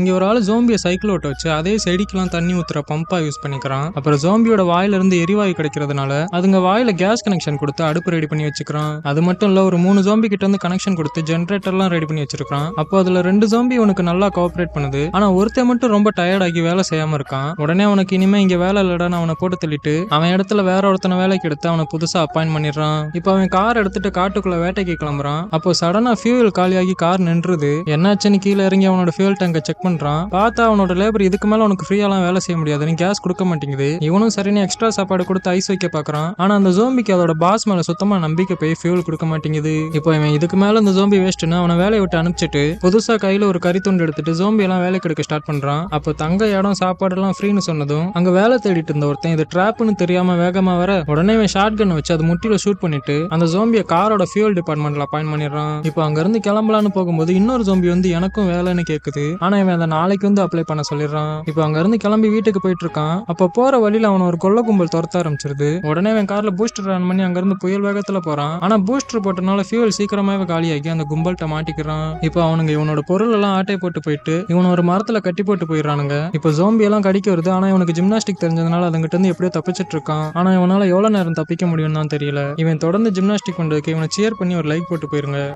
இங்க ஒரு ஆளு ஜோம்பிய சைக்கிள் ஓட்ட வச்சு அதே செடிக்கெல்லாம் தண்ணி ஊத்துற பம்பா யூஸ் பண்ணிக்கிறான். அப்புறம் ஜோம்பியோட வாயில இருந்து எரிவாயு கிடைக்கிறதுனால அதுங்க வாயில கேஸ் கனெக்ஷன் கொடுத்து அடுப்பு ரெடி பண்ணி வச்சுக்கிறான். அது மட்டும் இல்ல, ஒரு 3 ஜோம்பி கிட்ட இருந்து கனெக்ஷன் கொடுத்து ஜென்ரேட்டர்லாம் ரெடி பண்ணி வச்சிருக்கான். அப்போ அதுல 2 ஜோம்பி உனக்கு நல்லா கோஆபரேட் பண்ணுது. ஆனா ஒருத்தன் மட்டும் ரொம்ப டயர்ட் ஆகி வேலை செய்யாம இருக்கான். உடனே அவனுக்கு இனிமே இங்க வேலை இல்லடான்னு அவனை போட்டு தள்ளிட்டு அவன் இடத்துல வேற ஒருத்தனை வேலைக்கு எடுத்து அவனை புதுசா அப்பாயின் பண்ணிடுறான். இப்போ அவன் கார் எடுத்துட்டு காட்டுக்குள்ள வேட்டைக்கு கிளம்புறான். அப்போ சடனா ஃபியூல் காலியாகி கார் நின்றுது. என்னாச்சுன்னு கீழே இறங்கி அவனோட ஃபியூல் டேங்கை செக் பண்றான். பார்த்தா அவனோட லேபர் இதுக்கு மேல உனக்கு ஃப்ரீயாலாம் வேலை செய்ய முடியாது, நீ கேஸ் கொடுக்க மாட்டேங்குது. இவனும் சரின்னு எக்ஸ்ட்ரா சாப்பாடு கொடுத்து ஐஸ் வைக்க பாக்குறான். ஆனா அந்த ஜோம்பிக்கு அதோட பாஸ் மேல சுத்தமா நம்பிக்கை போய் ஃபியூல் கொடுக்க மாட்டேங்குது. இப்போ இவன் இதுக்கு மேல இந்த ஜோம்பி வேஸ்ட்னு அவனை வேலையை விட்டு அனுப்பிச்சிட்டு புதுசா கையில ஒரு கறி துண்டு எடுத்துட்டு ஜோம்பி எல்லாம் வேலைக்கு எடுக்க ஸ்டார்ட் பண்றான். அப்போ தங்க இடம் சாப்பாடு எல்லாம் ஃப்ரீன்னு சொன்னதும் அங்க வேலை தேடிட்டு இருந்த ஒருத்தன் இது ட்ராப்னு தெரியாம வேகமா வர உடனே இவன் ஷார்ட் கன் வச்சு அது முட்டில ஷூட் பண்ணிட்டு அந்த ஜோம்பியை காரோட ஃபியூல் டிபார்ட்மெண்ட்ல அப்பாயின் பண்ணிடுறான். இப்போ அங்க இருந்து கிளம்பலான்னு போகும்போது இன்னொரு ஜோம்பி வந்து எனக்கும் வேலைன்னு கேக்குது. ஆனா இவன் அந்த நாளைக்கு வந்து அப்ளை பண்ண சொல்லிடுறான். இப்போ அங்க இருந்து கிளம்பி வீட்டுக்கு போயிட்டு இருக்கான். அப்ப போற வழியில அவன் ஒரு கொள்ள கும்பல் துரத்த ஆரம்பிச்சிருது. உடனே அவன் கார்ல பூஸ்டர் ஆன் பண்ணி அங்க இருந்து புயல் வேகத்துல போறான். ஆனா பூஸ்டர் போட்டனால ஃபியூல் சீக்கிரமாவே காலியாகி அந்த கும்பல்கிட்ட மாட்டிக்கிறான். இப்போ அவனுங்க இவனோட பொருள் எல்லாம் ஆட்டை போட்டு போயிட்டு இவன் ஒரு மரத்துல கட்டி போட்டு போயிடறானுங்க. இப்போ ஜோம்பி எல்லாம் கடிக்க வருது. ஆனா இவனுக்கு ஜிம்னாஸ்டிக் தெரிஞ்சதுனால அதுங்கிட்ட இருந்து எப்படியோ தப்பிச்சிட்டு இருக்கான். ஆனா இவனால எவ்வளவு நேரம் தப்பிக்க முடியும்னு தான் தெரியல. இவன் தொடர்ந்து ஜிம்னாஸ்டிக் பண்றதுக்கு இவனை சியர் பண்ணி ஒரு லைக் போட்டு போயிருங்க.